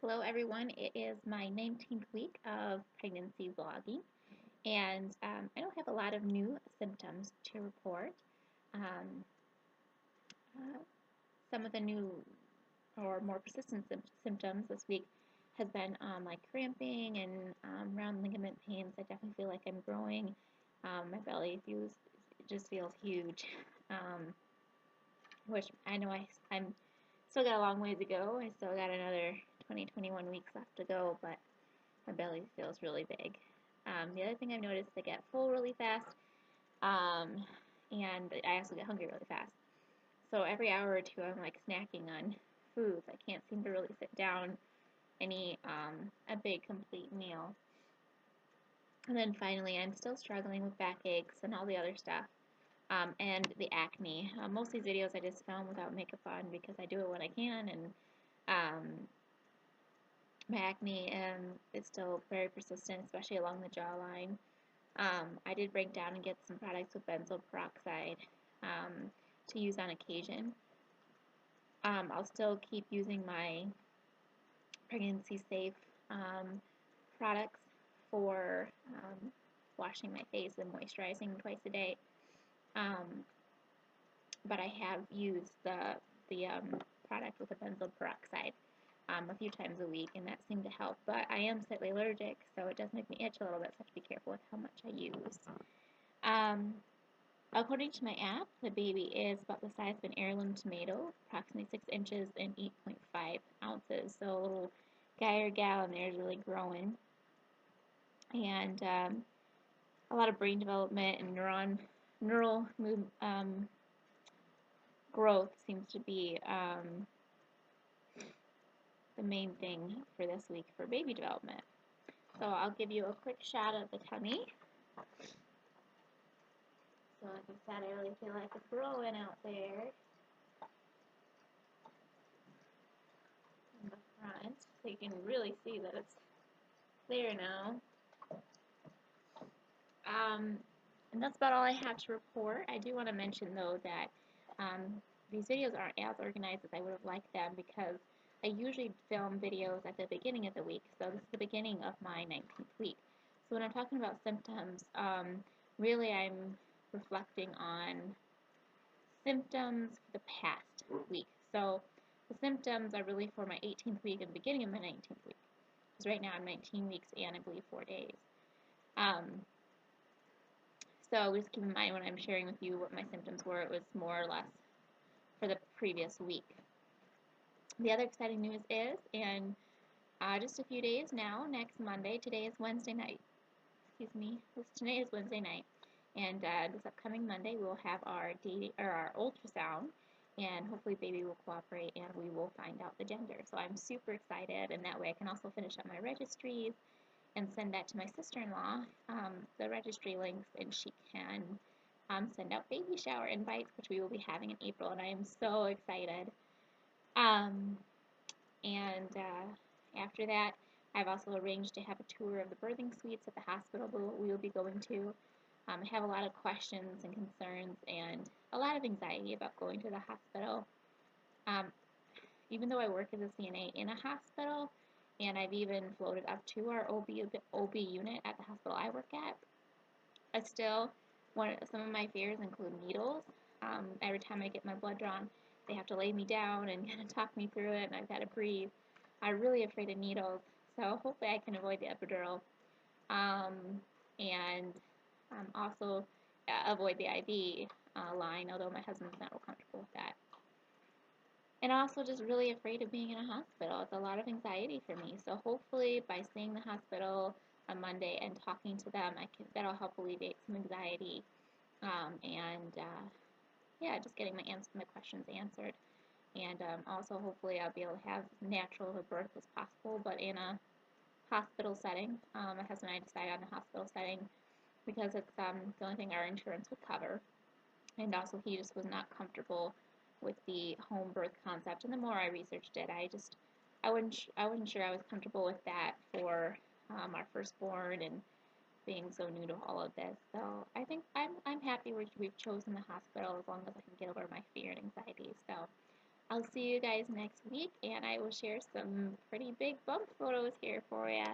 Hello everyone, it is my 19th week of pregnancy vlogging and I don't have a lot of new symptoms to report. Um, uh, some of the new or more persistent symptoms this week has been like cramping and round ligament pains. I definitely feel like I'm growing. My belly just feels huge, which I know I'm still got a long ways to go. I still got another 21 weeks left to go, but my belly feels really big. The other thing I've noticed, I get full really fast, um, and I also get hungry really fast. So every hour or two, I'm like snacking on foods. I can't seem to really sit down and eat a big complete meal. And then finally, I'm still struggling with backaches and all the other stuff, and the acne. Most of these videos I just film without makeup on because I do it when I can, and um, my acne is still very persistent, especially along the jawline. I did break down and get some products with benzoyl peroxide to use on occasion. I'll still keep using my pregnancy safe products for washing my face and moisturizing twice a day. Um, but I have used the product with the benzoyl peroxide a few times a week, and that seemed to help. But I am slightly allergic, so it does make me itch a little bit, so I have to be careful with how much I use. Um, According to my app, the baby is about the size of an heirloom tomato, approximately 6 inches and 8.5 ounces. So a little guy or gal in there is really growing. And a lot of brain development and neural growth seems to be the main thing for this week for baby development. So I'll give you a quick shot of the tummy. So like I said, I really feel like it's growing out there in the front. So you can really see that it's there now. And that's about all I have to report. I do want to mention, though, that these videos aren't as organized as I would have liked them because I usually film videos at the beginning of the week. So this is the beginning of my 19th week. So when I'm talking about symptoms, really I'm reflecting on symptoms for the past week. So the symptoms are really for my 18th week and the beginning of my 19th week. Because right now I'm 19 weeks and I believe 4 days. So just keep in mind when I'm sharing with you what my symptoms were, it was more or less for the previous week. The other exciting news is, in just a few days now, next Monday, today is Wednesday night. Excuse me, today is Wednesday night, and this upcoming Monday we will have our ultrasound, and hopefully baby will cooperate and we will find out the gender. So I'm super excited, and that way I can also finish up my registries and send that to my sister-in-law, the registry links, and she can send out baby shower invites, which we will be having in April, and I am so excited. Um, and after that, I've also arranged to have a tour of the birthing suites at the hospital we will be going to. I have a lot of questions and concerns and a lot of anxiety about going to the hospital. Um, Even though I work as a CNA in a hospital, and I've even floated up to our OB unit at the hospital I work at, I still, some of my fears include needles. Every time I get my blood drawn, they have to lay me down and kind of talk me through it, and I've got to breathe. I'm really afraid of needles, so hopefully I can avoid the epidural, um, and also avoid the IV line, although my husband's not real comfortable with that. And also just really afraid of being in a hospital. It's a lot of anxiety for me. So hopefully by seeing the hospital on Monday and talking to them, that'll help alleviate some anxiety. Yeah, just getting my questions answered. And also hopefully I'll be able to have as natural of a birth as possible, but in a hospital setting. My husband and I decided on a hospital setting because it's the only thing our insurance would cover. And also he just was not comfortable with the home birth concept. And the more I researched it, I wasn't sure I was comfortable with that for our firstborn and being so new to all of this. So I think I'm happy we've chosen the hospital as long as I can get over my fear and anxiety. So I'll see you guys next week, and I will share some pretty big bump photos here for you.